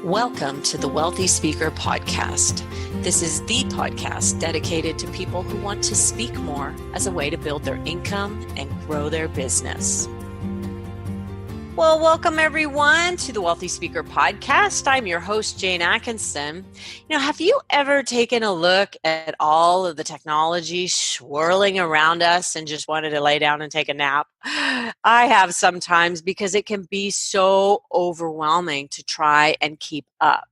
Welcome to the Wealthy Speaker Podcast. This is the podcast dedicated to people who want to speak more as a way to build their income and grow their business. Well, welcome everyone to the Wealthy Speaker Podcast. I'm your host, Jane Atkinson. Have you ever taken a look at all of the technology swirling around us and just wanted to lay down and take a nap? I have sometimes, because it can be so overwhelming to try and keep up.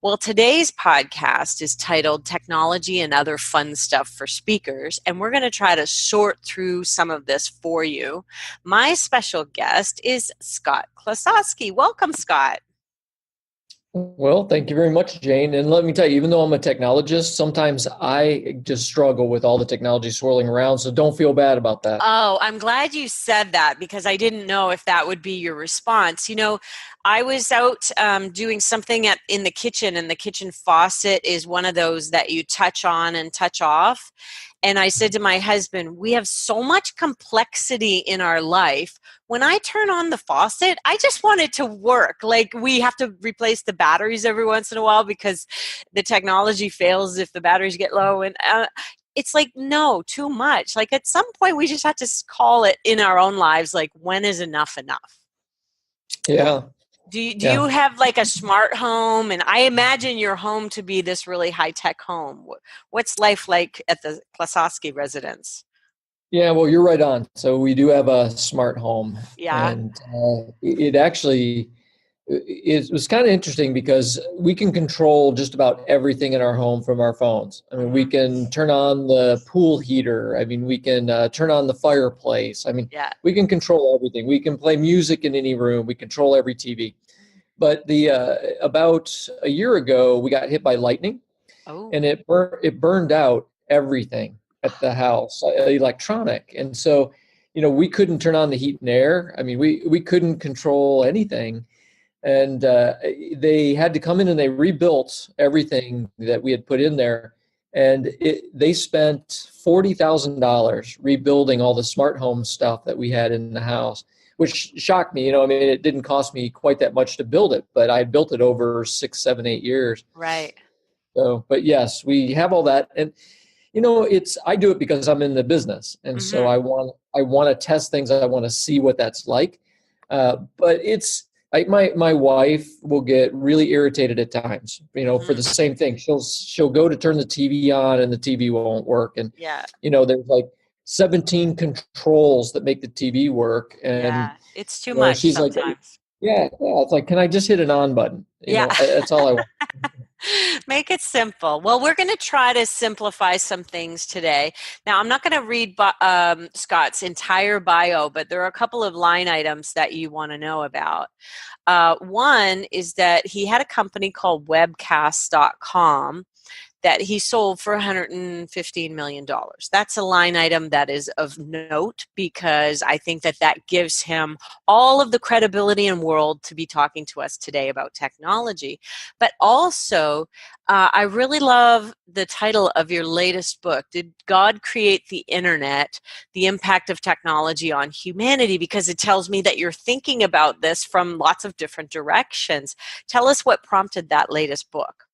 Well, today's podcast is titled Technology and Other Fun Stuff for Speakers, and we're going to try to sort through some of this for you. My special guest is Scott Klososky. Welcome, Scott. Well, thank you very much, Jane. And let me tell you, even though I'm a technologist, sometimes I just struggle with all the technology swirling around, so don't feel bad about that. Oh, I'm glad you said that, because I didn't know if that would be your response. I was out doing something in the kitchen, and the kitchen faucet is one of those that you touch on and touch off. And I said to my husband, we have so much complexity in our life. When I turn on the faucet, I just want it to work. Like, we have to replace the batteries every once in a while because the technology fails if the batteries get low. And it's like, no, too much. Like, at some point, we just have to call it in our own lives, like, when is enough enough? Yeah. Do you have like a smart home? And I imagine your home to be this really high-tech home. What's life like at the Klososky residence? Yeah, well, you're right on. So we do have a smart home. Yeah. And it actually was kind of interesting because we can control just about everything in our home from our phones. I mean, we can turn on the pool heater. I mean, we can turn on the fireplace. I mean, we can control everything. We can play music in any room. We control every TV. But about a year ago, we got hit by lightning, and it burned out everything at the house, electronic. And so, we couldn't turn on the heat and air. I mean, we couldn't control anything. And they had to come in and they rebuilt everything that we had put in there. And they spent $40,000 rebuilding all the smart home stuff that we had in the house, which shocked me. I mean, it didn't cost me quite that much to build it, but I built it over 6, 7, 8 years. Right. So, but yes, we have all that. And, I do it because I'm in the business. And so I want to test things. I want to see what that's like. But my wife will get really irritated at times, for the same thing. She'll go to turn the TV on and the TV won't work. And, there's like 17 controls that make the TV work. And it's too much she's sometimes. like, it's like, can I just hit an on button? That's all I want. Make it simple. Well, we're going to try to simplify some things today. Now, I'm not going to read Scott's entire bio, but there are a couple of line items that you want to know about. One is that he had a company called webcast.com that he sold for $115 million. That's a line item that is of note, because I think that gives him all of the credibility in the world to be talking to us today about technology. But also, I really love the title of your latest book, Did God Create the Internet? The Impact of Technology on Humanity, because it tells me that you're thinking about this from lots of different directions. Tell us what prompted that latest book.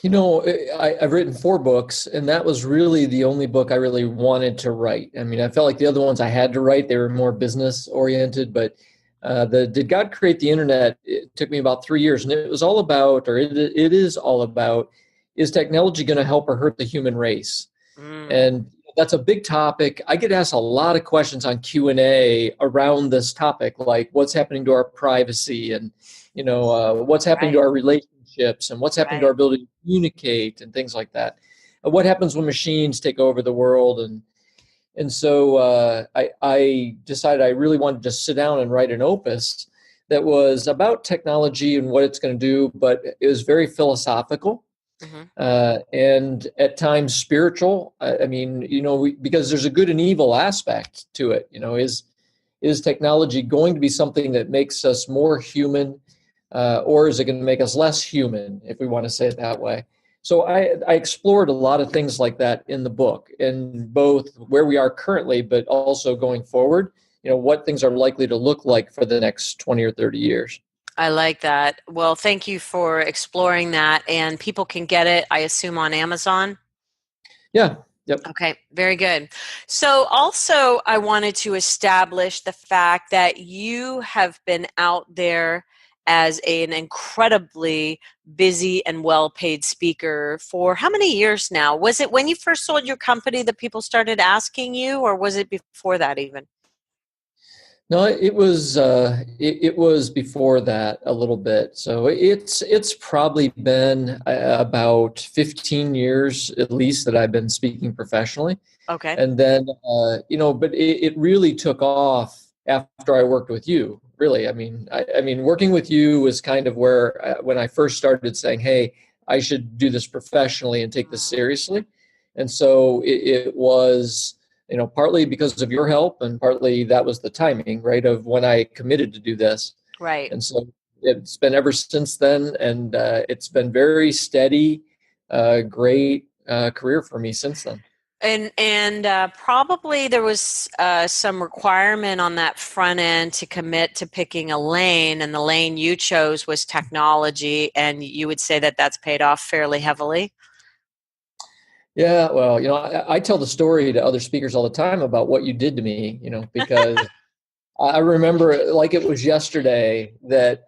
I've written 4 books, and that was really the only book I really wanted to write. I mean, I felt like the other ones I had to write, they were more business oriented, but the Did God Create the Internet? It took me about 3 years, and it was all about, or it is all about, is technology going to help or hurt the human race? And that's a big topic. I get asked a lot of questions on Q&A around this topic, like what's happening to our privacy, and what's happening to our relationships, and what's happening to our ability to communicate, and things like that. What happens when machines take over the world? And so I decided I really wanted to sit down and write an opus that was about technology and what it's going to do, but it was very philosophical. And at times spiritual. I mean, because there's a good and evil aspect to it. Is technology going to be something that makes us more human, or is it going to make us less human, if we want to say it that way? So I explored a lot of things like that in the book, and both where we are currently, but also going forward, what things are likely to look like for the next 20 or 30 years. I like that. Well, thank you for exploring that. And people can get it, I assume, on Amazon. Yeah. Yep. Okay, very good. So, also, I wanted to establish the fact that you have been out there as an incredibly busy and well paid speaker for how many years now? Was it when you first sold your company that people started asking you, or was it before that even? No, it was before that a little bit. So it's probably been about 15 years at least that I've been speaking professionally. Okay. And then, but it really took off after I worked with you. Really, I mean, working with you was kind of where when I first started saying, "Hey, I should do this professionally and take this Mm, seriously." And so it was, partly because of your help, and partly that was the timing, right, of when I committed to do this. right. And so it's been ever since then, and it's been very steady, great career for me since then. And probably there was some requirement on that front end to commit to picking a lane, and the lane you chose was technology, and you would say that that's paid off fairly heavily. Yeah, well, I tell the story to other speakers all the time about what you did to me, because I remember it like it was yesterday that,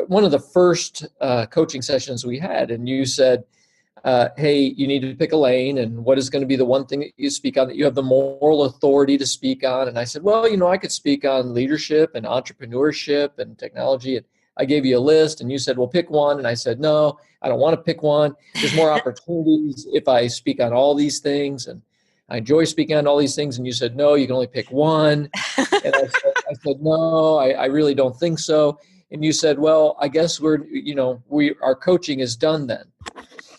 one of the first coaching sessions we had, and you said, hey, you need to pick a lane, and what is going to be the one thing that you speak on that you have the moral authority to speak on? And I said, well, I could speak on leadership and entrepreneurship and technology. And I gave you a list, and you said, well, pick one. And I said, no, I don't want to pick one. There's more opportunities if I speak on all these things. And I enjoy speaking on all these things. And you said, no, you can only pick one. And I said, no, I really don't think so. And you said, well, I guess our coaching is done then.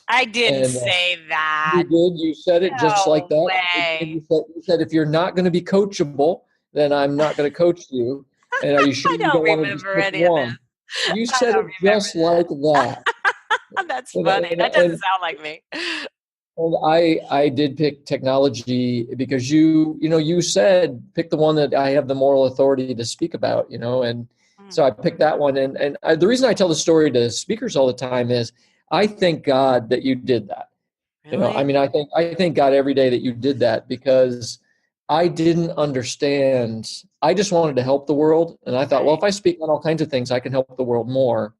I didn't And say you that. did. You said it just like No that. And way. you said, if you're not going to be coachable, then I'm not going to coach you. And are you sure I you don't don't want to just remember pick any of one? this. You I said it don't remember just like that. that. That's And, funny. and, That doesn't and, sound like me. and I did pick technology because you said pick the one that I have the moral authority to speak about, and Mm, so I picked that one. The reason I tell the story to speakers all the time is I thank God that you did that. really? I thank God every day that you did that, because I didn't understand. I just wanted to help the world, and I thought, well, Right. if I speak on all kinds of things, I can help the world more.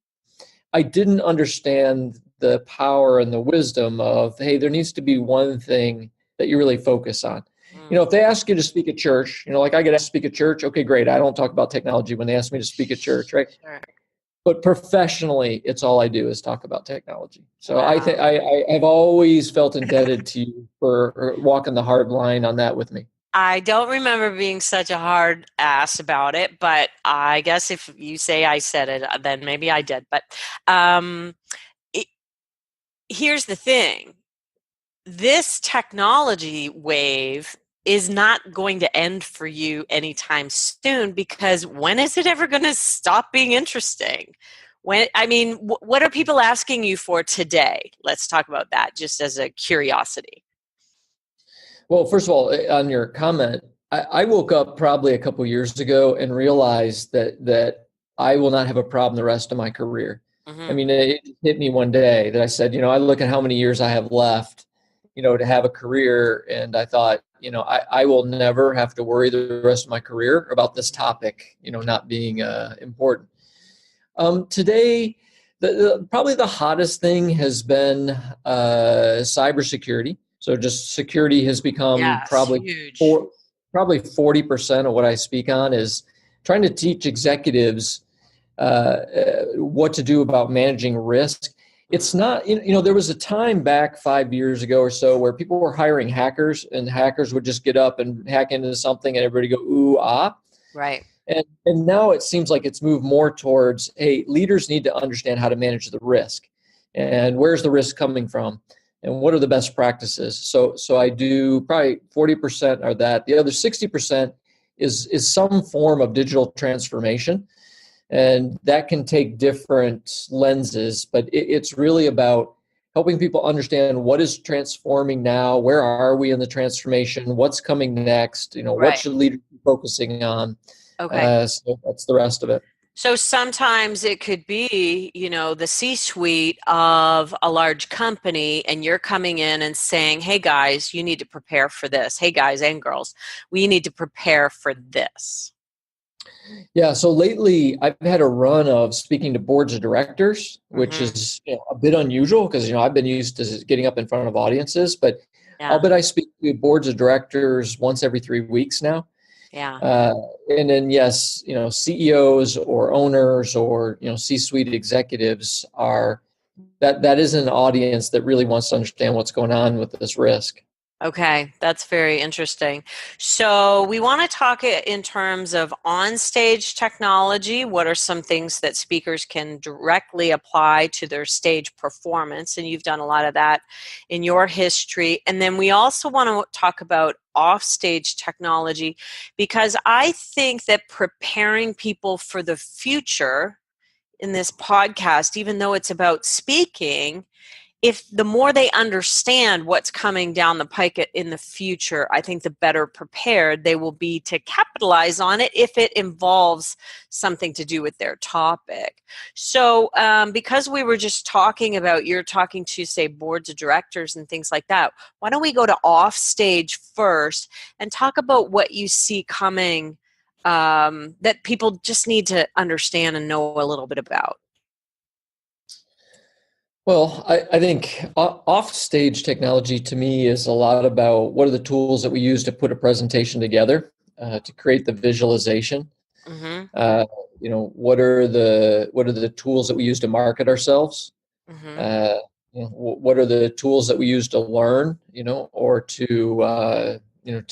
I didn't understand the power and the wisdom of, hey, there needs to be one thing that you really focus on. Mm, If they ask you to speak at church, like I get asked to speak at church, okay, great. I don't talk about technology when they ask me to speak at church, right? sure. But professionally, it's all I do is talk about technology. So I think Wow. I've always felt indebted to you for walking the hard line on that with me. I don't remember being such a hard ass about it, but I guess if you say I said it, then maybe I did. But um, it, here's the thing. This technology wave is not going to end for you anytime soon, because when is it ever going to stop being interesting? What are people asking you for today? Let's talk about that just as a curiosity. Well, first of all, on your comment, I woke up probably a couple years ago and realized that I will not have a problem the rest of my career. I Hmm. mean, it hit me one day that I said, I look at how many years I have left, to have a career, and I thought, I will never have to worry the rest of my career about this topic, not being important. Today, probably the hottest thing has been cybersecurity. So just security has become Yes, huge. probably 40% of what I speak on is trying to teach executives what to do about managing risk. It's Mm, not, there was a time back 5 years ago or so where people were hiring hackers, and hackers would just get up and hack into something and everybody go, ooh, ah. right, And now it seems like it's moved more towards, hey, leaders need to understand how to manage the risk, and where's the risk coming from, and what are the best practices. So I do probably 40% are that. The other 60% is some form of digital transformation, and that can take different lenses, but it's really about helping people understand what is transforming now, where are we in the transformation, what's coming next, what right. should leaders be focusing on. Okay. So that's the rest of it. So sometimes it could be, the C-suite of a large company, and you're coming in and saying, hey guys, you need to prepare for this. Hey guys and girls, we need to prepare for this. Yeah, so lately I've had a run of speaking to boards of directors, which Hmm. is a bit unusual because I've been used to getting up in front of audiences, but I'll Yeah, bet I speak to boards of directors once every 3 weeks now. yeah. Uh, and then yes, CEOs or owners or C-suite executives are that is an audience that really wants to understand what's going on with this risk. Okay, that's very interesting. So, we want to talk in terms of on-stage technology. What are some things that speakers can directly apply to their stage performance? And you've done a lot of that in your history. And then we also want to talk about off-stage technology because I think that preparing people for the future in this podcast, even though it's about speaking, if the more they understand what's coming down the pike in the future, I think the better prepared they will be to capitalize on it if it involves something to do with their topic. So, because we were just talking about, you're talking to, say, boards of directors and things like that, why don't we go to off stage first and talk about what you see coming, that people just need to understand and know a little bit about? Well, I think off-stage technology to me is a lot about what are the tools that we use to put a presentation together, to create the visualization. Mm-hmm. Uh, what are the tools that we use to market ourselves? Mm-hmm. Uh, what are the tools that we use to learn, or to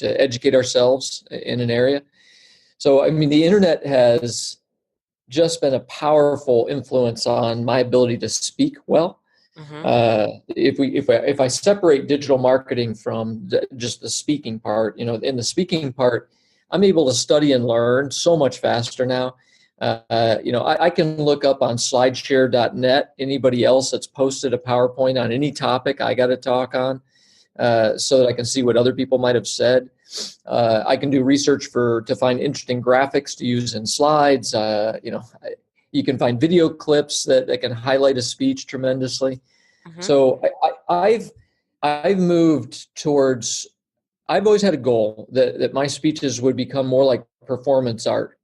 educate ourselves in an area? So, I mean, the internet has just been a powerful influence on my ability to speak well. Mm-hmm. If I separate digital marketing from just the speaking part, in the speaking part, I'm able to study and learn so much faster now. I can look up on slideshare.net anybody else that's posted a PowerPoint on any topic I got to talk on, so that I can see what other people might have said. I can do research to find interesting graphics to use in slides. You can find video clips that can highlight a speech tremendously. Mm-hmm. So I've moved towards. I've always had a goal that my speeches would become more like performance art.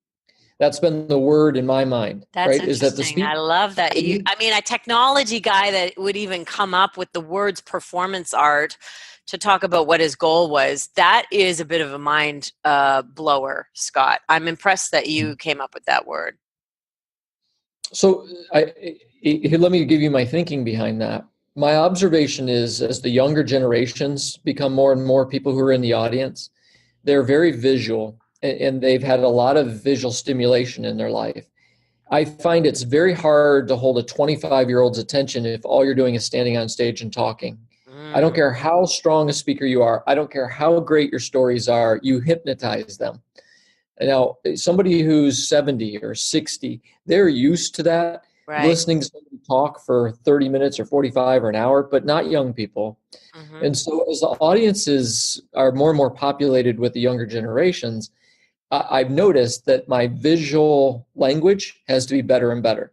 That's been the word in my mind, That's right? Is that the interesting. speech? I love that I mean, a technology guy that would even come up with the words performance art to talk about what his goal was. That is a bit of a mind blower, Scott. I'm impressed that you came up with that word. So let me give you my thinking behind that. My observation is as the younger generations become more and more people who are in the audience, they're very visual and they've had a lot of visual stimulation in their life. I find it's very hard to hold a 25-year-old's attention if all you're doing is standing on stage and talking. I don't Mm, care how strong a speaker you are. I don't care how great your stories are. You hypnotize them. Now, somebody who's 70 or 60, they're used to that, right. listening to somebody talk for 30 minutes or 45 or an hour, but not young people. Mm-hmm. And so, as the audiences are more and more populated with the younger generations, I've noticed that my visual language has to be better and better.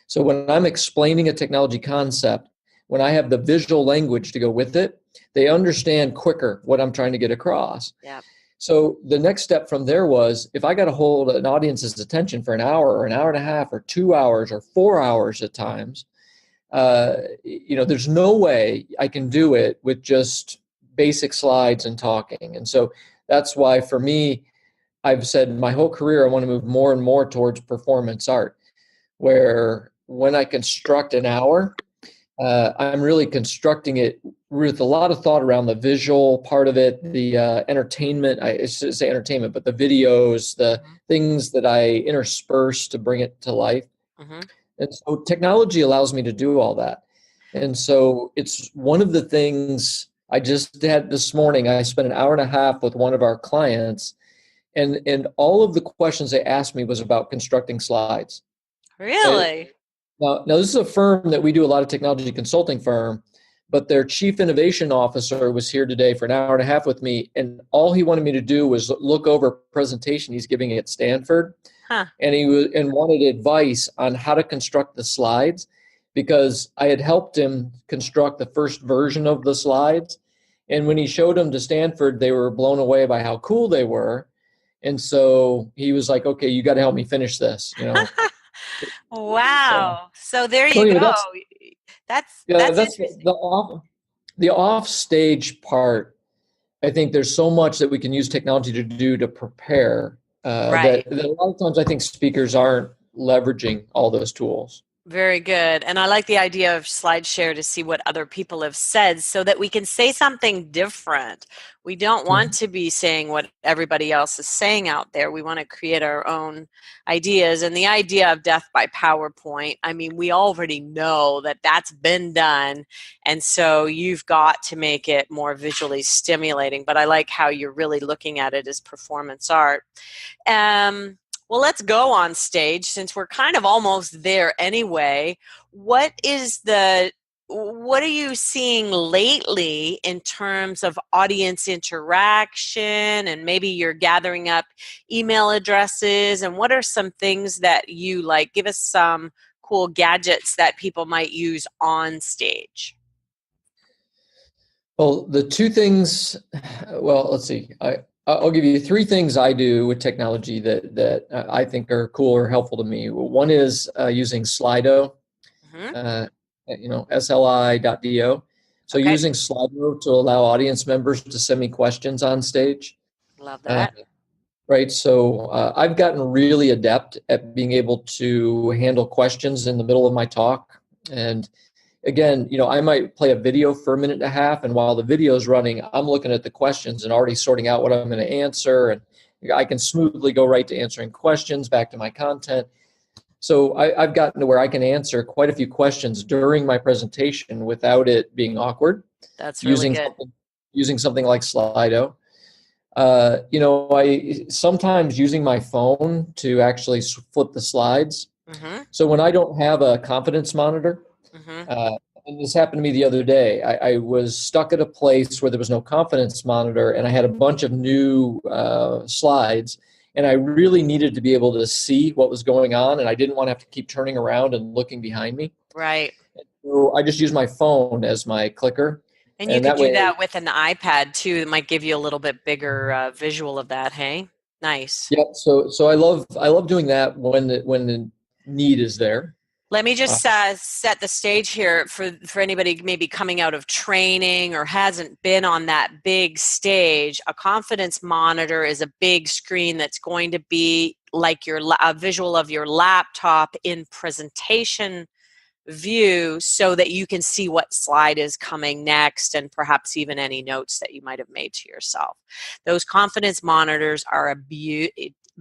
So, when I'm explaining a technology concept, when I have the visual language to go with it, they understand quicker what I'm trying to get across. Yeah. So the next step from there was if I got to hold an audience's attention for an hour or an hour and a half or 2 hours or 4 hours at times, there's no way I can do it with just basic slides and talking. And so that's why for me, I've said my whole career, I want to move more and more towards performance art, where when I construct an hour, I'm really constructing it with a lot of thought around the visual part of it, the entertainment. I should say entertainment, but the videos, the Mm-hmm. things that I intersperse to bring it to life. Mm-hmm. And so technology allows me to do all that. And so it's one of the things I just had this morning. I spent an hour and a half with one of our clients, and all of the questions they asked me was about constructing slides. Uh, Really? now, this is a firm that we do a lot of technology consulting firm. but their chief innovation officer was here today for an hour and a half with me, and all he wanted me to do was look over a presentation he's giving at Stanford, Huh. and wanted advice on how to construct the slides, because I had helped him construct the first version of the slides, and when he showed them to Stanford, they were blown away by how cool they were, and so he was like, "Okay, you got to help me finish this," you know. So, Wow. So there so you anyway, go. that's yeah, That's that's interesting. the off stage part. I think there's so much that we can use technology to do to prepare, Right. that a lot of times I think speakers aren't leveraging all those tools. Very good. And I like the idea of SlideShare to see what other people have said so that we can say something different. We don't want Mhm. to be saying what everybody else is saying out there. We want to create our own ideas. And the idea of death by PowerPoint, I mean, we already know that that's been done. And so you've got to make it more visually stimulating. But I like how you're really looking at it as performance art. Um, well, let's go on stage since we're kind of almost there anyway. What is the what are you seeing lately in terms of audience interaction, and maybe you're gathering up email addresses, and what are some things that you like? Give us some cool gadgets that people might use on stage. Well, the two things, well, let's see. I'll give you three things I do with technology that I think are cool or helpful to me. One is using Slido, Hmm. uh, sli.do. So Okay, using Slido to allow audience members to send me questions on stage. love Uh, that. right. So I've gotten really adept at being able to handle questions in the middle of my talk. And again, I might play a video for a minute and a half, and while the video is running, I'm looking at the questions and already sorting out what I'm going to answer, and I can smoothly go right to answering questions, back to my content. So I've gotten to where I can answer quite a few questions during my presentation without it being awkward, That's really using good. something using something like Slido. I sometimes using my phone to actually flip the slides. Mm-hmm. So when I don't have a confidence monitor, Mm-hmm. uh, and this happened to me the other day. I was stuck at a place where there was no confidence monitor, and I had a bunch of new slides, and I really needed to be able to see what was going on, and I didn't want to have to keep turning around and looking behind me. Right. So I just used my phone as my clicker, And you and could that do way, that with an iPad too. It might give you a little bit bigger visual of that. Hey, nice. yeah. So I love doing that when the need is there. Let me Uh, just set the stage here for anybody maybe coming out of training or hasn't been on that big stage. A confidence monitor is a big screen that's going to be like a visual of your laptop in presentation view so that you can see what slide is coming next and perhaps even any notes that you might have made to yourself. Those confidence monitors are a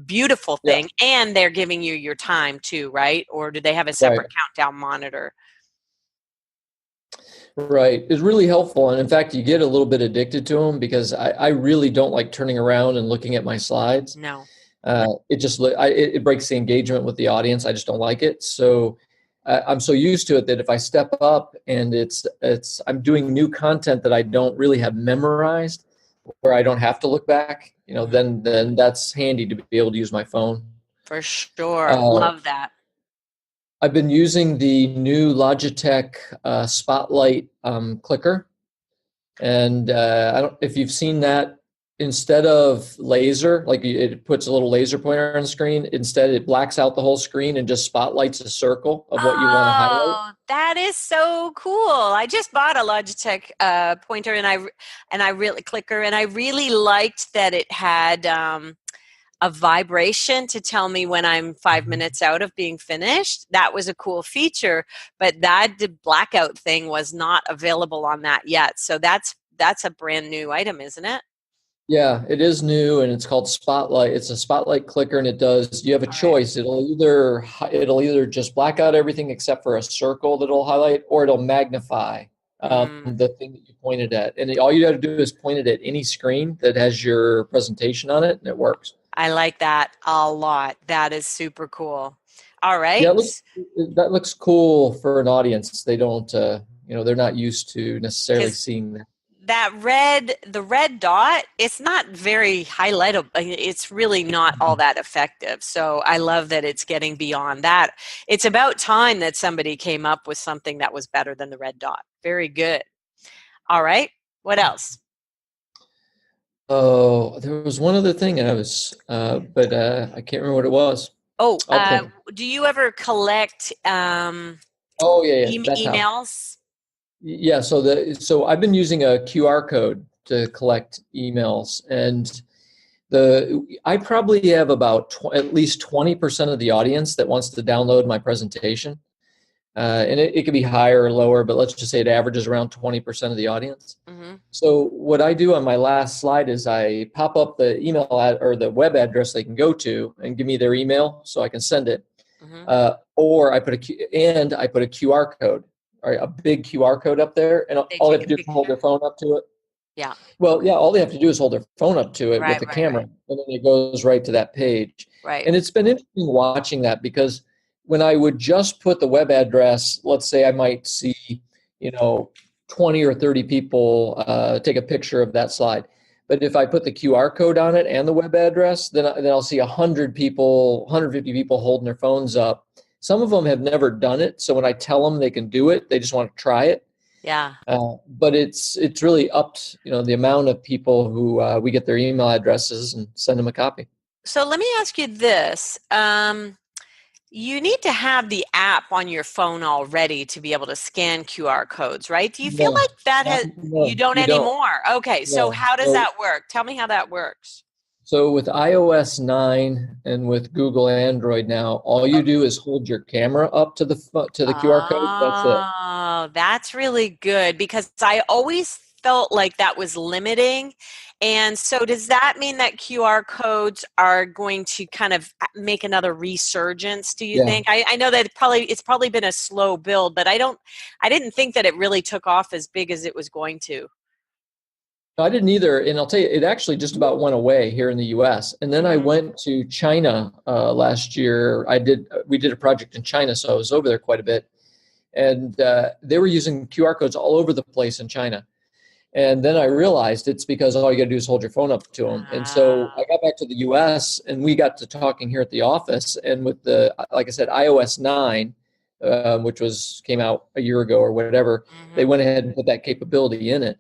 beautiful yeah, thing, and they're giving you your time too, right? Or do they have a right. separate countdown monitor? Right. It's really helpful. And in fact, you get a little bit addicted to them because I really don't like turning around and looking at my slides. No. It breaks the engagement with the audience. I just don't like it. So I'm so used to it that if I step up and I'm doing new content that I don't really have memorized, where I don't have to look back, Mhm. then that's handy to be able to use my phone. For sure. Uh, Love that. I've been using the new Logitech Spotlight clicker. And I don't if you've seen that. Instead of laser, like it puts a little laser pointer on the screen, instead it blacks out the whole screen and just spotlights a circle of what you want to highlight. Oh, that is so cool. I just bought a Logitech pointer and I really clicker and I really liked that it had a vibration to tell me when I'm 5 minutes out of being finished. That was a cool feature, but that blackout thing was not available on that yet. So that's a brand new item, isn't it? Yeah, it is new and it's called Spotlight. It's a Spotlight clicker and you have a All right. choice. It'll either just black out everything except for a circle that it'll highlight, or it'll magnify Mm, the thing that you pointed at. And all you got to do is point it at any screen that has your presentation on it, and it works. I like that a lot. That is super cool. All Yeah, right. that looks cool for an audience. They don't. They're not used to necessarily Because seeing that. the red dot, it's not very highlightable. It's really not all that effective. So I love that it's getting beyond that. It's about time that somebody came up with something that was better than the red dot. Very good. All right. What else? Oh, there was one other thing, and but I can't remember what it was. Oh, I'll think. do you ever collect Oh, yeah, yeah, that's how. emails? Yeah, so I've been using a QR code to collect emails, and I probably have about at least 20% of the audience that wants to download my presentation. And it could be higher or lower, but let's just say it averages around 20% of the audience. Mm-hmm. So what I do on my last slide is I pop up the or the web address they can go to and give me their email so I can send it. Mm-hmm. Or I put a QR code, or a big QR code up there, and They all they take have a to do is hold picture. their phone up to it. Yeah. Well, yeah, all they have to do is hold their phone up to it with Right, the right, camera, right, and then it goes right to that page. right. And it's been interesting watching that, because when I would just put the web address, let's say I might see, you know, 20 or 30 people take a picture of that slide. But if I put the QR code on it and the web address, then I'll see 100 people, 150 people holding their phones up. Some of them have never done it, so when I tell them they can do it, they just want to try it. Yeah. But it's really upped, the amount of people who we get their email addresses and send them a copy. So let me ask you this. You need to have the app on your phone already to be able to scan QR codes, right? Do you feel No, like that you no, don't you don't. anymore? Okay, so No. how does that work? Tell me how that works. So with iOS 9 and with Google Android now, all you do is hold your camera up to the QR code. That's it. Oh, that's really good because I always felt like that was limiting. And so does that mean that QR codes are going to kind of make another resurgence, do you Yeah. think? I know that it's probably been a slow build, but I didn't think that it really took off as big as it was going to. I didn't either, and I'll tell you, it actually just about went away here in the U.S. And then I Hmm. went to China last year. We did a project in China, so I was over there quite a bit, and they were using QR codes all over the place in China. And then I realized it's because all you got to do is hold your phone up to them. And so I got back to the U.S. and we got to talking here at the office, and with like I said, iOS 9, which came out a year ago or whatever, they Hmm. went ahead and put that capability in it.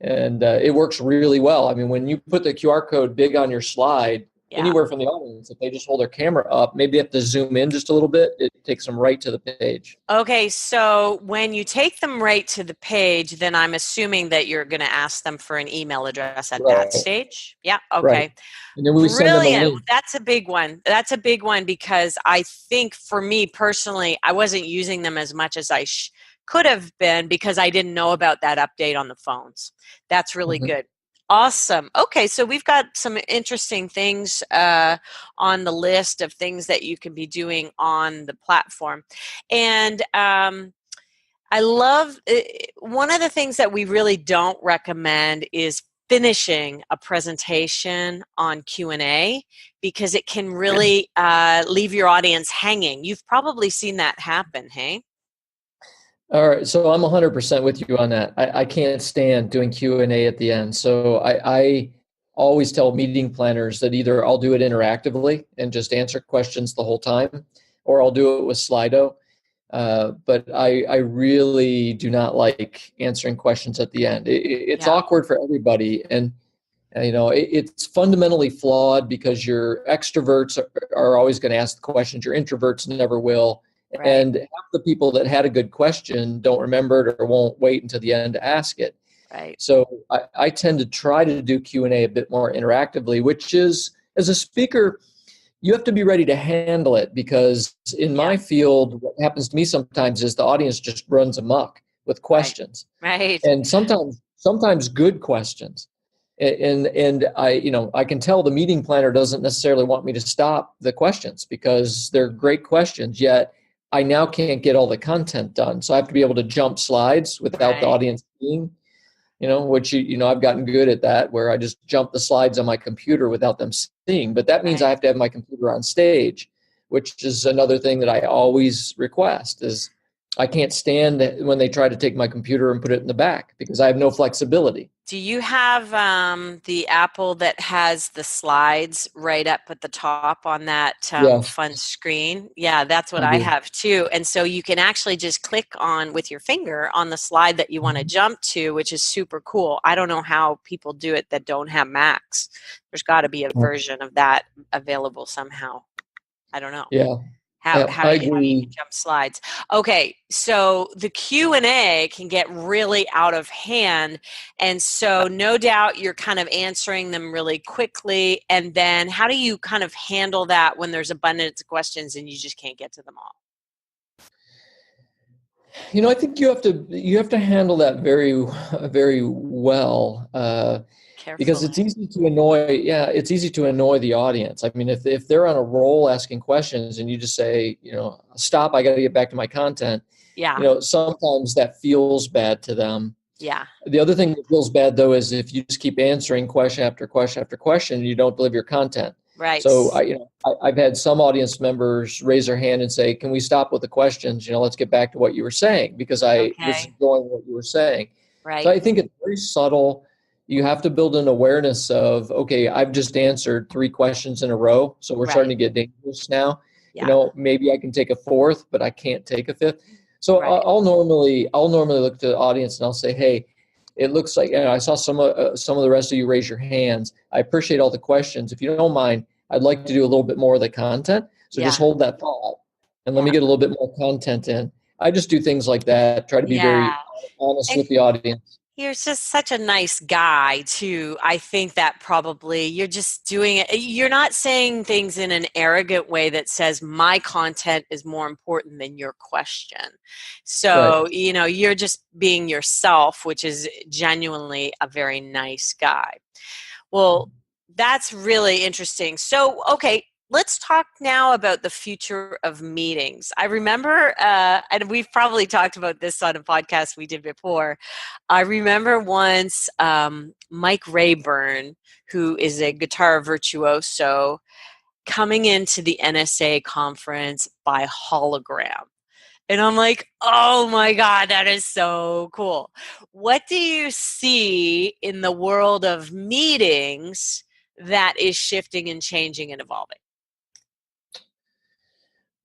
And it works really well. I mean, when you put the QR code big on your slide, Yeah. anywhere from the audience, if they just hold their camera up, maybe they have to zoom in just a little bit, it takes them right to the page. Okay, so when you take them right to the page, then I'm assuming that you're going to ask them for an email address at that Right, stage. Yeah, right. okay. And then we send them a Brilliant. link. That's a big one. That's a big one because I think for me personally, I wasn't using them as much as I could have been because I didn't know about that update on the phones. That's really Mhm. good. Awesome. Okay, so we've got some interesting things on the list of things that you can be doing on the platform. And I love one of the things that we really don't recommend is finishing a presentation on Q&A because it can really leave your audience hanging. You've probably seen that happen, hey? All right, so I'm 100% with you on that. I can't stand doing Q&A at the end. So I always tell meeting planners that either I'll do it interactively and just answer questions the whole time, or I'll do it with Slido. But I really do not like answering questions at the end. It's Yeah, awkward for everybody, and it's fundamentally flawed because your extroverts are always going to ask the questions. Your introverts never will. right, And half the people that had a good question don't remember it or won't wait until the end to ask it. right. So I tend to try to do Q&A a bit more interactively, which is, as a speaker, you have to be ready to handle it, because in Yeah, my field, what happens to me sometimes is the audience just runs amok with right, questions, right, and sometimes good questions. And I can tell the meeting planner doesn't necessarily want me to stop the questions because they're great questions, yet I now can't get all the content done. So I have to be able to jump slides without the right, audience seeing, which I've gotten good at that, where I just jump the slides on my computer without them seeing. But that means I right. have to have my computer on stage, which is another thing that I always request is I can't stand when they try to take my computer and put it in the back because I have no flexibility. Do you have the Apple that has the slides right up at the top on that Yes, fun screen? Yeah, that's what I I do. have too. And so you can actually just click on with your finger on the slide that you want to Mhm. jump to, which is super cool. I don't know how people do it that don't have Macs. There's got to be a version of that available somehow. I don't know. Yeah, How yeah, how I do you, how you agree. can jump slides? Okay, so the Q&A can get really out of hand, and so no doubt you're kind of answering them really quickly. And then how do you kind of handle that when there's abundance of questions and you just can't get to them all I think you have to handle that very well. Because it's carefully? easy to annoy. Yeah, it's easy to annoy the audience. I mean, if they're on a roll asking questions and you just say, stop, I got to get back to my content. Yeah, Sometimes that feels bad to them. yeah, The other thing that feels bad though is if you just keep answering question after question after question and you don't deliver your content. right. So I've had some audience members raise their hand and say, "Can we stop with the questions? Let's get back to what you were saying because I was Okay, enjoying what you were saying." So right, I think it's very subtle. You have to build an awareness of, okay, I've just answered three questions in a row, so we're starting right. to get dangerous now. Yeah, Maybe I can take a fourth, but I can't take a fifth. So right. I'll normally look to the audience and I'll say, "Hey, it looks like I saw some of the rest of you raise your hands. I appreciate all the questions. If you don't mind, I'd like to do a little bit more of the content. So just Yeah, hold that thought and let yeah, me get a little bit more content in." I just do things like that. Try to be yeah. very honest And with the audience. you're just such a nice guy, too. I think that probably you're just doing it. You're not saying things in an arrogant way that says, my content is more important than your question. Right. So, you're just being yourself, which is genuinely a very nice guy. Well, that's really interesting. So, okay, let's talk now about the future of meetings. I remember, and we've probably talked about this on a podcast we did before. I remember once Mike Rayburn, who is a guitar virtuoso, coming into the NSA conference by hologram. And I'm like, oh my God, that is so cool. What do you see in the world of meetings that is shifting and changing and evolving?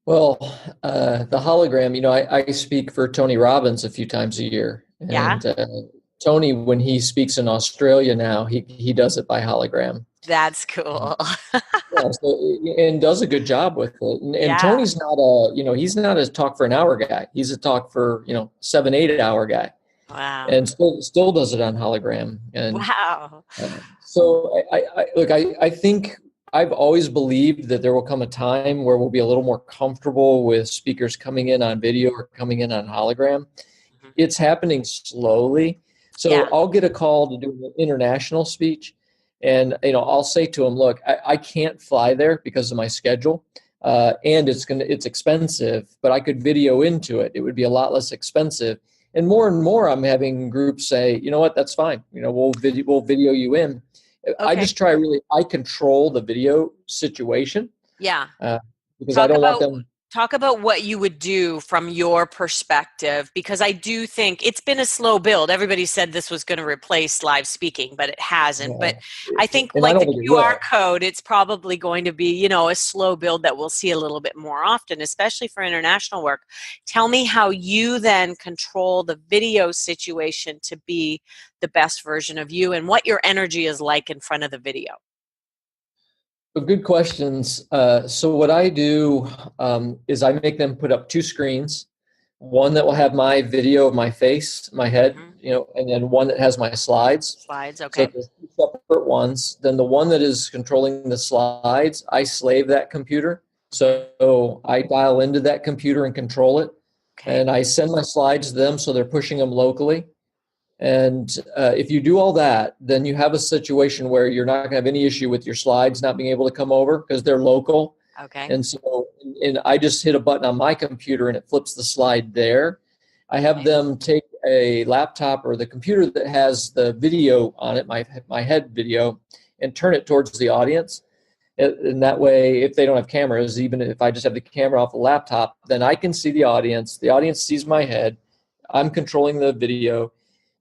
Well, the hologram, I speak for Tony Robbins a few times a year. Yeah, And Tony, when he speaks in Australia now, he does it by hologram. that's cool. Yeah, so, and does a good job with it. And Yeah, Tony's he's not a talk for an hour guy. He's a talk for, 7, 8 hour guy, wow. and still does it on hologram. And Wow. so I think I've always believed that there will come a time where we'll be a little more comfortable with speakers coming in on video or coming in on hologram. Mhm. It's happening slowly. So Yeah, I'll get a call to do an international speech, and I'll say to them, "Look, I can't fly there because of my schedule, and it's expensive. But I could video into it. It would be a lot less expensive." And more, I'm having groups say, "You know what? That's fine. We'll video you in." I okay. just I control the video situation Yeah. uh, because I Talk don't want about them. talk about what you would do from your perspective, because I do think it's been a slow build. Everybody said this was going to replace live speaking, but it hasn't. But I think And I like don't the think it QR will. code, it's probably going to be, a slow build that we'll see a little bit more often, especially for international work. Tell me how you then control the video situation to be the best version of you and what your energy is like in front of the video. But good questions. So what I do is I make them put up two screens, one that will have my video of my face, my head, Mhm. and then one that has my slides. Slides, So okay. there's two separate ones. Then the one that is controlling the slides, I slave that computer. Mhm. So I dial into that computer and control it, Okay. and I send my slides to them, so they're pushing them locally. And if you do all that, then you have a situation where you're not going to have any issue with your slides not being able to come over because they're local. Okay. And so, and I just hit a button on my computer and it flips the slide there. I have Okay. them take a laptop or the computer that has the video on it, my head video, and turn it towards the audience. And that way, if they don't have cameras, even if I just have the camera off the laptop, then I can see the audience. The audience sees my head. I'm controlling the video.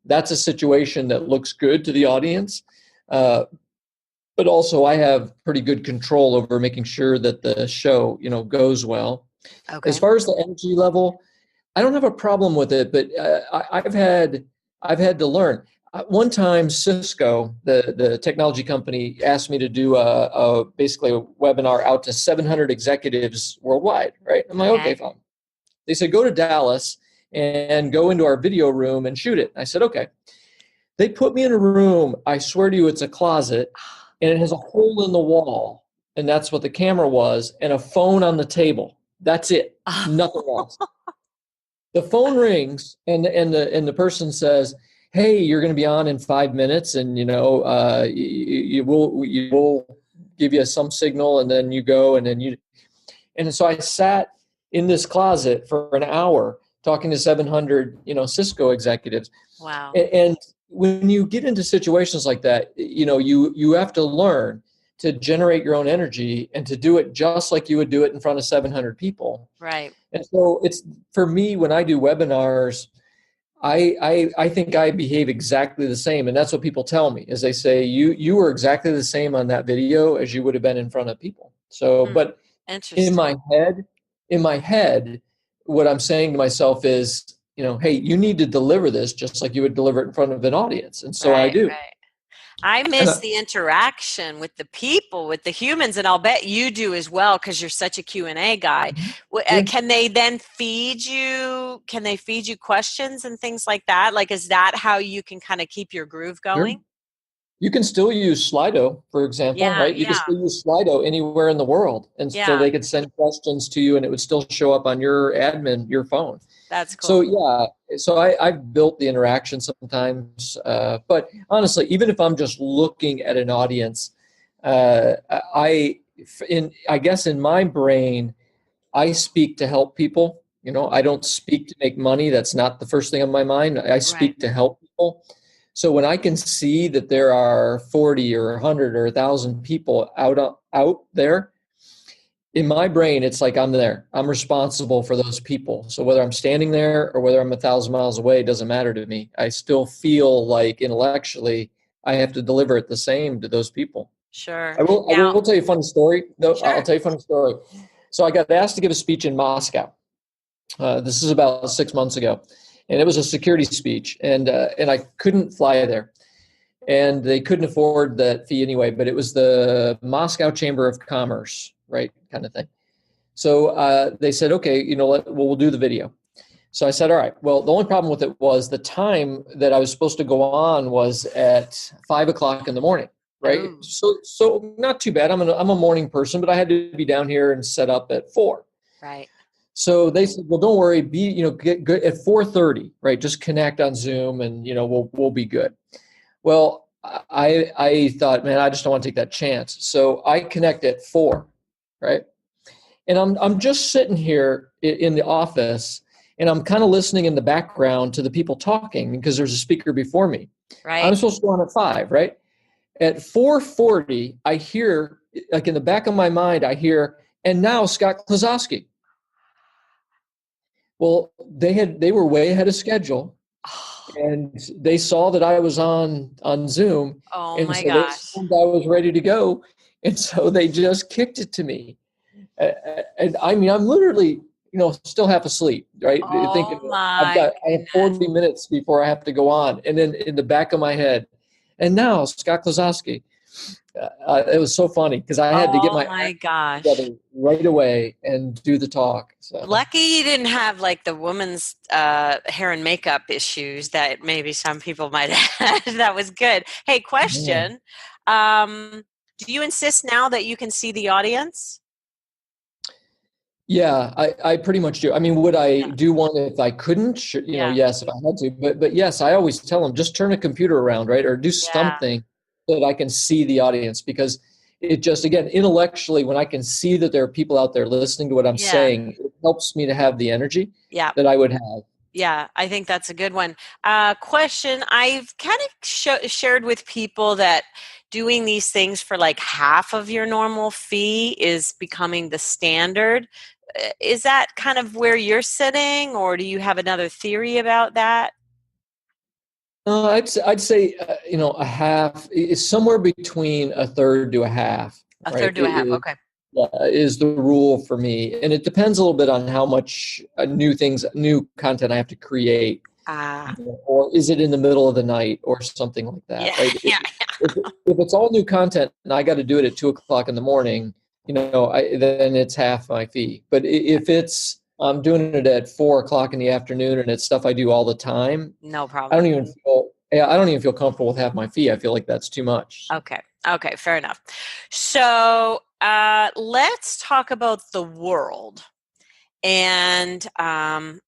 That's a situation that looks good to the audience. But also I have pretty good control over making sure that the show, goes well. As Okay. far as the energy level, I don't have a problem with it, but I've had to learn. One time, Cisco, the technology company, asked me to do basically a webinar out to 700 executives worldwide. Right? I'm like, okay, Okay. fine. They said go to Dallas and go into our video room and shoot it. I said okay. They put me in a room. I swear to you, it's a closet, and it has a hole in the wall, and that's what the camera was, and a phone on the table. That's it. Nothing else. The phone rings, and the person says, "Hey, you're going to be on in 5 minutes, and you will give you some signal, and then you go, and then you." And so I sat in this closet for an hour talking to 700, Cisco executives, Wow. and when you get into situations like that, you have to learn to generate your own energy and to do it just like you would do it in front of 700 people. Right. And so it's for me when I do webinars, I think I behave exactly the same, and that's what people tell me is they say you were exactly the same on that video as you would have been in front of people. So, Hmm. but in Interesting. my head, in my head, what I'm saying to myself is, hey, you need to deliver this just like you would deliver it in front of an audience, and so I Right. do. Right. I And miss the interaction with the people, with the humans, and I'll bet you do as well because you're such a Q and A guy. yeah, Can they then feed you? Can they feed you questions and things like that? Like, is that how you can kind of keep your groove sure. going? You can still use Slido, for example, Yeah, right? You can yeah, still use Slido anywhere in the world, and so yeah. they could send questions to you, and it would still show up on your phone. That's So cool. yeah, so I've built the interaction sometimes, but honestly, even if I'm just looking at an audience, uh, I I guess in my brain, I speak to help people. I don't speak to make money. That's not the first thing on my mind. I Right. speak to help people. So when I can see that there are 40 or 100 or 1,000 people out there, in my brain, it's like I'm there. I'm responsible for those people. So whether I'm standing there or whether I'm 1,000 miles away, it doesn't matter to me. I still feel like intellectually I have to deliver it the same to those people. Sure. I Now, will tell you a funny story. No, I'll sure. tell you a funny story. So I got asked to give a speech in Moscow. This is about 6 months ago, and it was a security speech, and I couldn't fly there, and they couldn't afford that fee anyway. But it was the Moscow Chamber of Commerce, right, kind of thing. So they said, okay, we'll do the video. So I said, all right. Well, the only problem with it was the time that I was supposed to go on was at 5 o'clock in the morning, right? Oh, So not too bad. I'm a morning person, but I had to be down here and set up at 4. right. So they said, well, don't worry, get good at 4:30, right? Just connect on Zoom, and we'll be good. Well, I thought, man, I just don't want to take that chance. So I connect at 4, right? And I'm just sitting here in the office, and I'm kind of listening in the background to the people talking because there's a speaker before me. I'm Right. supposed to go on at 5, right? At 4:40, I hear, like in the back of my mind, I hear, and now Scott Klososky. Well, they were way ahead of schedule, and they saw that I was on Zoom, Oh and my so they gosh. assumed I was ready to go, and so they just kicked it to me. And I mean, I'm literally, still half asleep, right? Thinking Oh my I have goodness. 40 minutes before I have to go on, and then in the back of my head, and now Scott Klososky. It was so funny because I had to get Oh my my act gosh. together right away and do the talk. So Lucky you didn't have like the woman's hair and makeup issues that maybe some people might have. That was good. Hey, yeah. question. Um, do you insist now that you can see the audience? Yeah, I pretty much do. I mean, would I Yeah. do one if I couldn't? Sure, Yeah. yes, if I had to. But yes, I always tell them just turn a computer around, right, or do Yeah. something so that I can see the audience because it just again intellectually when I can see that there are people out there listening to what I'm Yeah. saying, it helps me to have the energy Yeah. that I would have. Yeah, I think that's a good one. Question I've kind of shared with people that, doing these things for like half of your normal fee is becoming the standard. Is that kind of where you're sitting, or do you have another theory about that? I'd say a half is somewhere between a third to a half, A right? third to a half. Okay. Is the rule for me, and it depends a little bit on how much new content I have to create, Ah, or is it in the middle of the night or something like that, yeah, right? yeah. If it's all new content and I got to do it at 2 o'clock in the morning, then it's half my fee. But if it's I'm doing it at 4 o'clock in the afternoon and it's stuff I do all the time, No I don't problem. even feel yeah, I don't even feel comfortable with half my fee. I feel like that's too much. Okay. Okay. Fair enough. So let's talk about the world and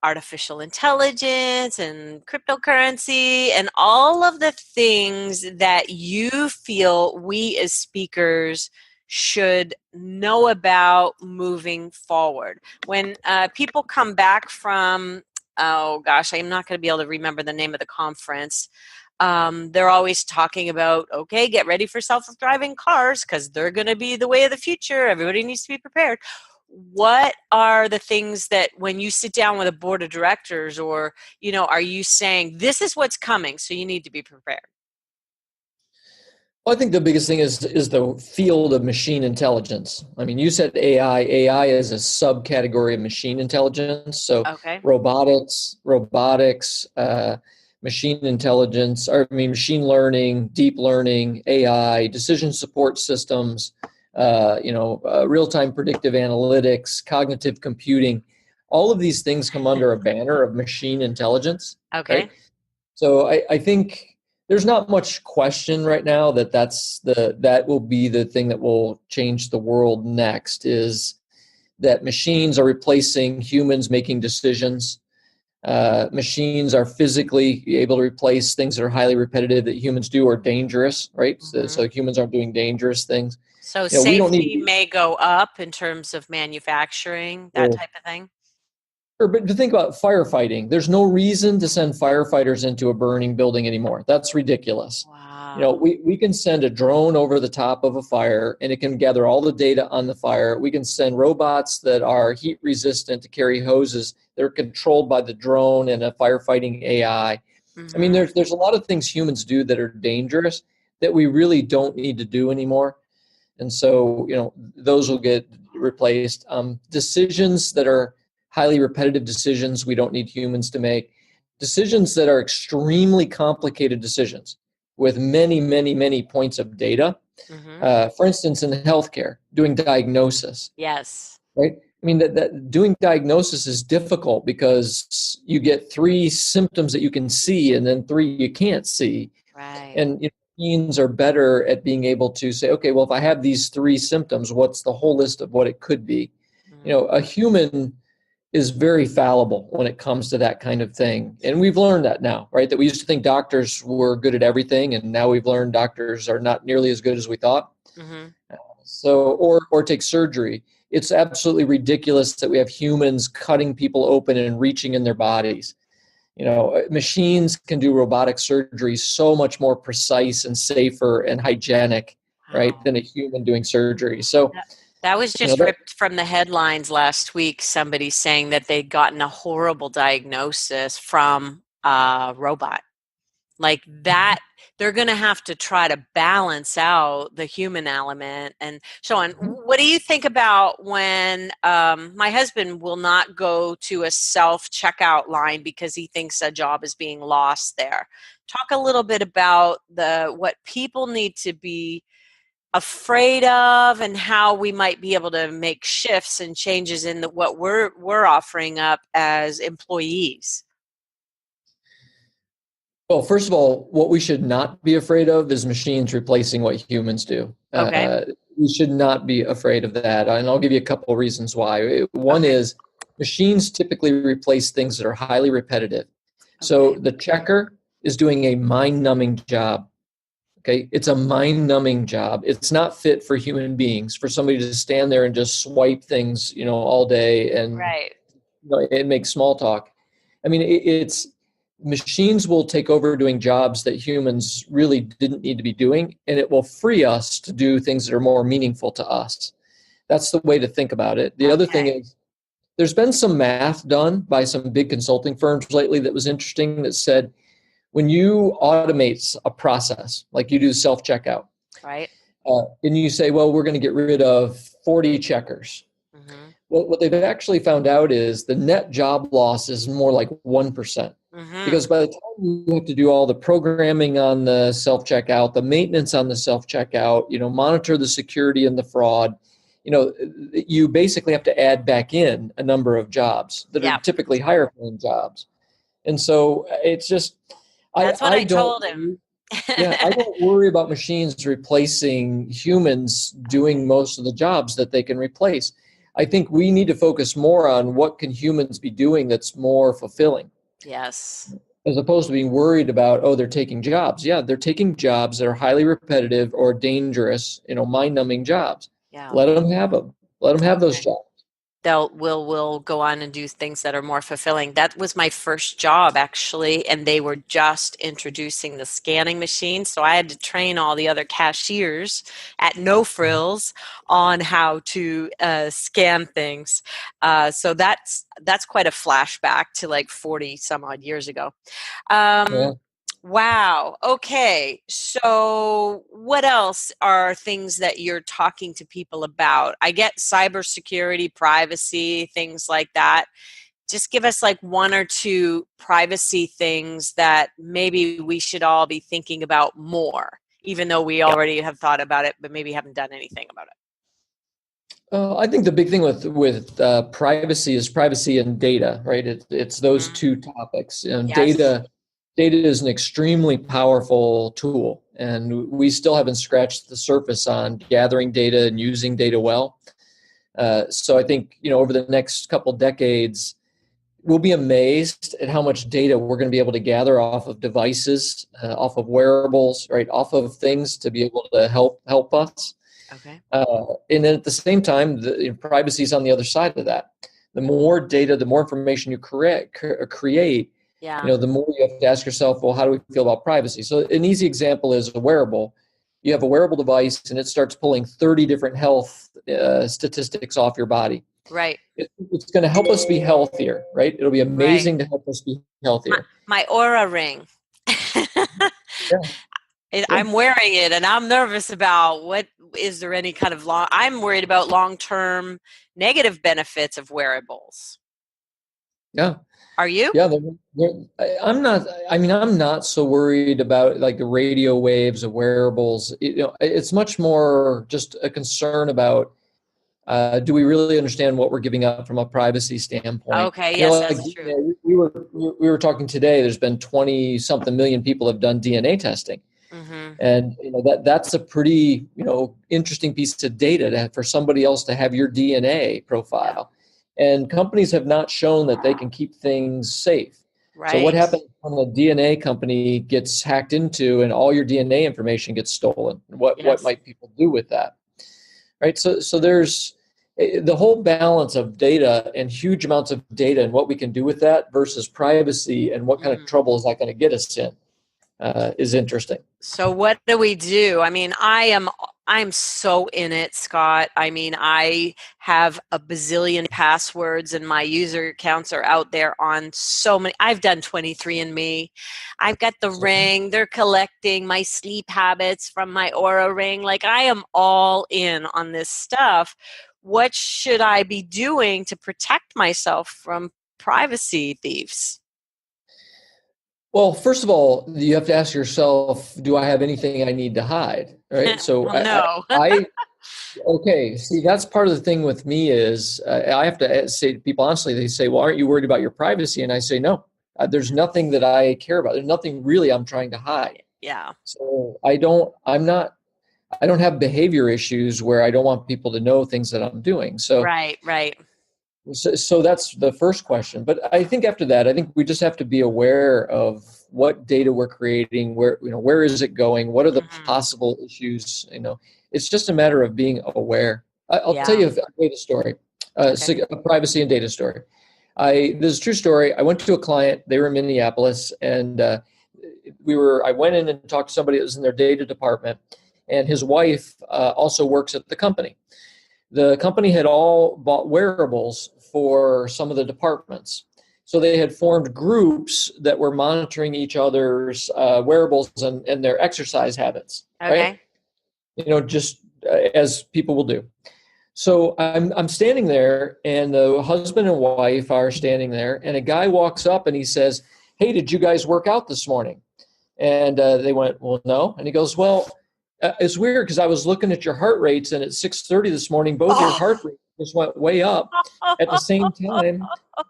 artificial intelligence and cryptocurrency and all of the things that you feel we as speakers should know about moving forward. When people come back from, oh gosh, I'm not going to be able to remember the name of the conference. They're always talking about, okay, get ready for self-driving cars because they're going to be the way of the future. Everybody needs to be prepared. What are the things that when you sit down with a board of directors, or are you saying this is what's coming, so you need to be prepared? Well, I think the biggest thing is the field of machine intelligence. I mean, you said AI. AI is a subcategory of machine intelligence. So Okay. robotics, machine intelligence, or I mean, machine learning, deep learning, AI, decision support systems, real-time predictive analytics, cognitive computing. All of these things come under a banner of machine intelligence, right? Okay. So I think there's not much question right now that will be the thing that will change the world next, is that machines are replacing humans making decisions. Machines are physically able to replace things that are highly repetitive that humans do or dangerous, right? So Hmm. humans aren't doing dangerous things. So We don't need safety may go up in terms of manufacturing, that to type of thing. But to think about firefighting, there's no reason to send firefighters into a burning building anymore. That's ridiculous. Wow. We can send a drone over the top of a fire and it can gather all the data on the fire. We can send robots that are heat resistant to carry hoses. They're controlled by the drone and a firefighting AI. I mean, Hmm. there's a lot of things humans do that are dangerous that we really don't need to do anymore. And so, those will get replaced. Decisions that are highly repetitive decisions we don't need humans to make. Decisions that are extremely complicated decisions with many, many, many points of data. Hmm. For instance, in healthcare, doing diagnosis, Yes. right? I mean, that doing diagnosis is difficult because you get three symptoms that you can see and then three you can't see. Right. And machines are better at being able to say, okay, well, if I have these three symptoms, what's the whole list of what it could be? Hmm. A human is very fallible when it comes to that kind of thing. And we've learned that now, right? That we used to think doctors were good at everything, and now we've learned doctors are not nearly as good as we thought. Hmm. So, or take surgery. It's absolutely ridiculous that we have humans cutting people open and reaching in their bodies. Machines can do robotic surgery so much more precise and safer and hygienic, right, Wow. than a human doing surgery. So, That, that was just that ripped from the headlines last week. Somebody saying that they'd gotten a horrible diagnosis from a robot. Like that, they're going to have to try to balance out the human element and so on. What do you think about when my husband will not go to a self checkout line because he thinks a job is being lost there? Talk a little bit about the what people need to be afraid of and how we might be able to make shifts and changes in what we're offering up as employees. Well, first of all, what we should not be afraid of is machines replacing what humans do. Okay. We should not be afraid of that. And I'll give you a couple of reasons why. One Okay. is machines typically replace things that are highly repetitive. So Okay. the checker is doing a mind numbing job. Okay. It's a mind numbing job. It's not fit for human beings, for somebody to stand there and just swipe things, all day and Right. make small talk. I mean, it's machines will take over doing jobs that humans really didn't need to be doing, and it will free us to do things that are more meaningful to us. That's the way to think about it. The other thing Okay. is, there's been some math done by some big consulting firms lately that was interesting that said when you automate a process, like you do self checkout, Right. and you say, well, we're going to get rid of 40 checkers. Mm-hmm. Well, what they've actually found out is the net job loss is more like 1%. Mm-hmm. Because by the time you have to do all the programming on the self checkout, the maintenance on the self checkout, monitor the security and the fraud, you basically have to add back in a number of jobs that are Yeah. typically higher paying jobs. And so it's just, I, That's what I I don't, told him. yeah, I don't worry about machines replacing humans doing most of the jobs that they can replace. I think we need to focus more on what can humans be doing that's more fulfilling, Yes. as opposed to being worried about, oh, they're taking jobs. Yeah, they're taking jobs that are highly repetitive or dangerous, mind-numbing jobs. Yeah. Let them have them. Let them have those Okay. jobs. They'll will go on and do things that are more fulfilling. That was my first job actually, and they were just introducing the scanning machine, so I had to train all the other cashiers at No Frills on how to scan things. So that's quite a flashback to like 40 some odd years ago. Yeah. Um, wow. Okay. So, what else are things that you're talking to people about? I get cybersecurity, privacy, things like that. Just give us like one or two privacy things that maybe we should all be thinking about more, even though we already have thought about it, but maybe haven't done anything about it. I think the big thing with privacy is privacy and data, right? It's those Hmm. two topics. Yes. Data is an extremely powerful tool, and we still haven't scratched the surface on gathering data and using data well. So I think over the next couple decades, we'll be amazed at how much data we're going to be able to gather off of devices, off of wearables, right, off of things to be able to help us. Okay. And then at the same time, the privacy is on the other side of that. The more data, the more information you create, Yeah. the more you have to ask yourself, well, how do we feel about privacy? So an easy example is a wearable. You have a wearable device, and it starts pulling 30 different health statistics off your body. Right. It's going to help us be healthier, right? It'll be Right. amazing to help us be My, healthier. my aura ring. Yeah, yeah. I'm wearing it and I'm nervous about what is there any kind of I'm worried about long-term negative benefits of wearables. Yeah. Are you? Yeah, I'm not. I mean, I'm not so worried about like the radio waves of wearables. It's much more just a concern about do we really understand what we're giving up from a privacy standpoint? Okay, yes, Like that's true. we were talking today. There's been 20 something million people have done DNA testing, Mhm. and that's a pretty interesting piece of data for somebody else to have your DNA Yeah. profile. And companies have not shown that they can keep things safe. So what Right. happens when a DNA company gets hacked into and all your DNA information gets stolen? What Yes. might people do with that? Right. So there's the whole balance of data and huge amounts of data and what we can do with that versus privacy and what kind of Mm. trouble is that going to get us in is interesting. So what do we do? I mean, I'm so in it, Scott. I mean, I have a bazillion passwords and my user accounts are out there on so many. I've done 23andMe. I've got the ring. They're collecting my sleep habits from my Aura ring. Like I am all in on this stuff. What should I be doing to protect myself from privacy thieves? Well, first of all, you have to ask yourself, do I have anything I need to hide? Right. So Well, no. okay. See, that's part of the thing with me is I have to say to people honestly, they say, well, aren't you worried about your privacy? And I say, no, there's nothing that I care about. There's nothing really I'm trying to hide. Yeah. So I don't have behavior issues where I don't want people to know things that I'm doing. Right, right. So that's the first question. But I think after that, I think we just have to be aware of what data we're creating, where is it going, what are the Mhm. possible issues. It's just a matter of being aware. I'll tell Yeah. you a data story, Okay. a privacy and data story. This is a true story. I went to a client. They were in Minneapolis, and I went in and talked to somebody that was in their data department, and his wife also works at the company. The company had all bought wearables for some of the departments. So they had formed groups that were monitoring each other's wearables and their exercise habits, right? Okay. Just as people will do. So I'm standing there, and the husband and wife are standing there, and a guy walks up and he says, "Hey, did you guys work out this morning?" And they went, "Well, no." And he goes, "Well, it's weird because I was looking at your heart rates, and at 6:30 this morning, both your Oh. heart rates just went way up at the same time.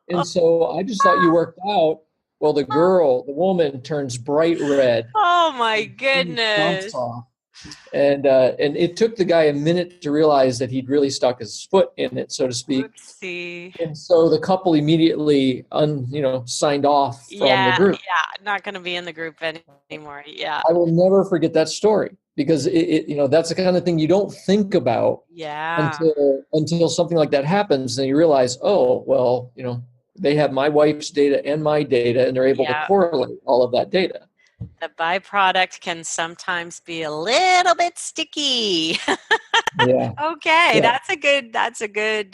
And so I just thought you worked out." Well, the woman turns bright red, Oh my and stomps goodness. off. And it took the guy a minute to realize that he'd really stuck his foot in it, so to speak. Whoopsie. And so the couple immediately, signed off from the Yeah, group. yeah, not going to be in the group anymore. Yeah. I will never forget that story because that's the kind of thing you don't think about Yeah. until something like that happens, and you realize, oh, well, they have my wife's data and my data, and they're able to Yeah. correlate all of that data. The byproduct can sometimes be a little bit sticky. Yeah, Okay, yeah. that's a good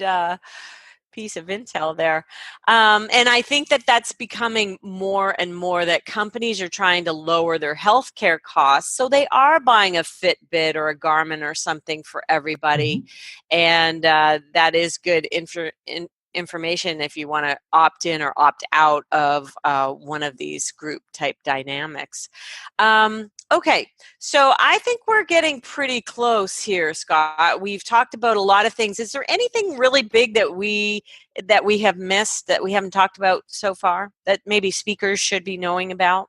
piece of intel there. And I think that that's becoming more and more that companies are trying to lower their healthcare costs. So they are buying a Fitbit or a Garmin or something for everybody. Mhm. And that is good information if you want to opt in or opt out of one of these group type dynamics. Okay, so I think we're getting pretty close here, Scott. We've talked about a lot of things. Is there anything really big that we have missed that we haven't talked about so far that maybe speakers should be knowing about?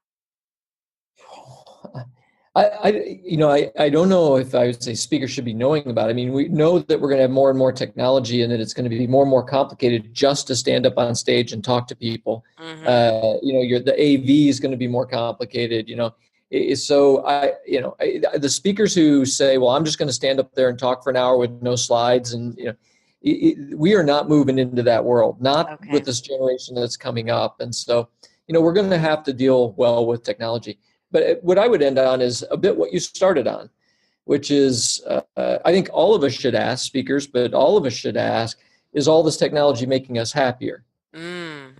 I don't know if I would say speakers should be knowing about it. I mean, we know that we're going to have more and more technology, and that it's going to be more and more complicated just to stand up on stage and talk to people. Mm-hmm. The AV is going to be more complicated. So the speakers who say, "Well, I'm just going to stand up there and talk for an hour with no slides," and we are not moving into that world, not Okay. with this generation that's coming up. And so, we're going to have to deal well with technology. But what I would end on is a bit what you started on, which is I think all of us should ask speakers, but all of us should ask, is all this technology making us happier? Mm.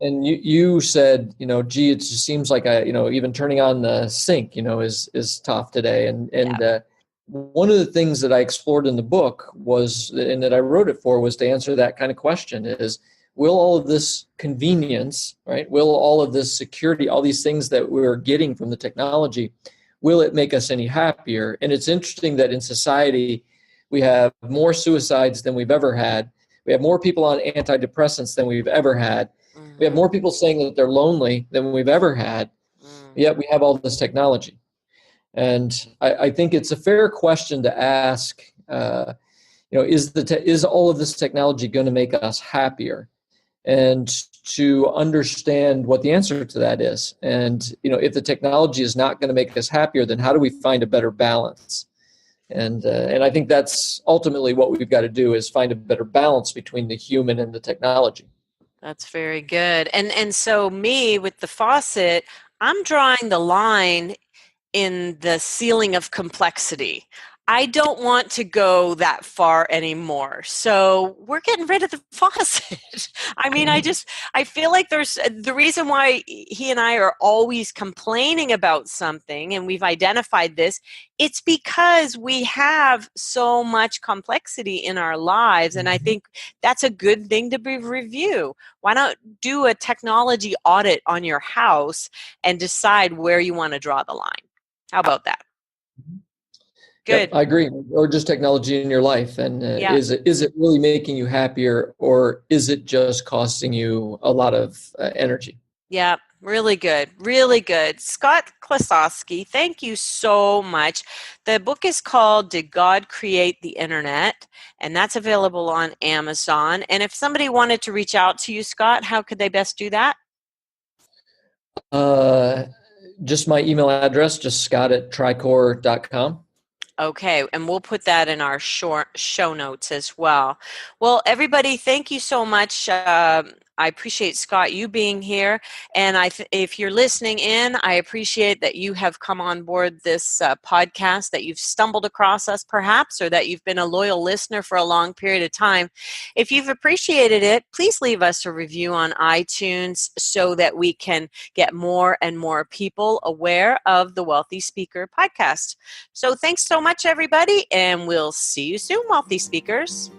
And you said, gee, it just seems like even turning on the sink, is tough today. And Yeah. one of the things that I explored in the book was, and that I wrote it for, was to answer that kind of question: is will all of this convenience, right? Will all of this security, all these things that we're getting from the technology, will it make us any happier? And it's interesting that in society, we have more suicides than we've ever had. We have more people on antidepressants than we've ever had. We have Mm-hmm. more people saying that they're lonely than we've ever had. Mm. Yet we have all this technology. And I think it's a fair question to ask. Is all of this technology going to make us happier? And to understand what the answer to that is. And if the technology is not going to make us happier, then how do we find a better balance? And I think that's ultimately what we've got to do, is find a better balance between the human and the technology. That's very good. And so me with the faucet, I'm drawing the line in the ceiling of complexity. I don't want to go that far anymore. So we're getting rid of the faucet. I mean, I feel like there's the reason why he and I are always complaining about something, and we've identified this. It's because we have so much complexity in our lives. And I Mhm. think that's a good thing to be review. Why not do a technology audit on your house and decide where you want to draw the line? How about that? Yep, Good. I agree. Or just technology in your life, and Yeah. is it really making you happier, or is it just costing you a lot of energy? Yeah. Really good. Really good. Scott Klososky, thank you so much. The book is called Did God Create the Internet? And that's available on Amazon. And if somebody wanted to reach out to you, Scott, how could they best do that? Uh, just my email address, just scott@tricor.com. Okay, and we'll put that in our short show notes as well. Well, everybody, thank you so much. I appreciate, Scott, you being here. And if you're listening in, I appreciate that you have come on board this podcast, that you've stumbled across us perhaps, or that you've been a loyal listener for a long period of time. If you've appreciated it, please leave us a review on iTunes so that we can get more and more people aware of the Wealthy Speaker podcast. So thanks so much, everybody, and we'll see you soon, Wealthy Speakers.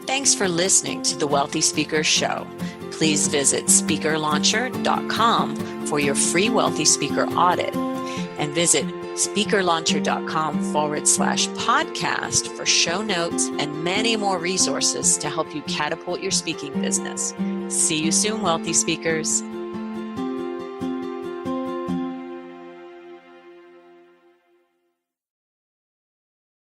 Thanks for listening to the Wealthy Speaker Show. Please visit speakerlauncher.com for your free Wealthy Speaker audit, and visit speakerlauncher.com/podcast for show notes and many more resources to help you catapult your speaking business. See you soon, Wealthy Speakers.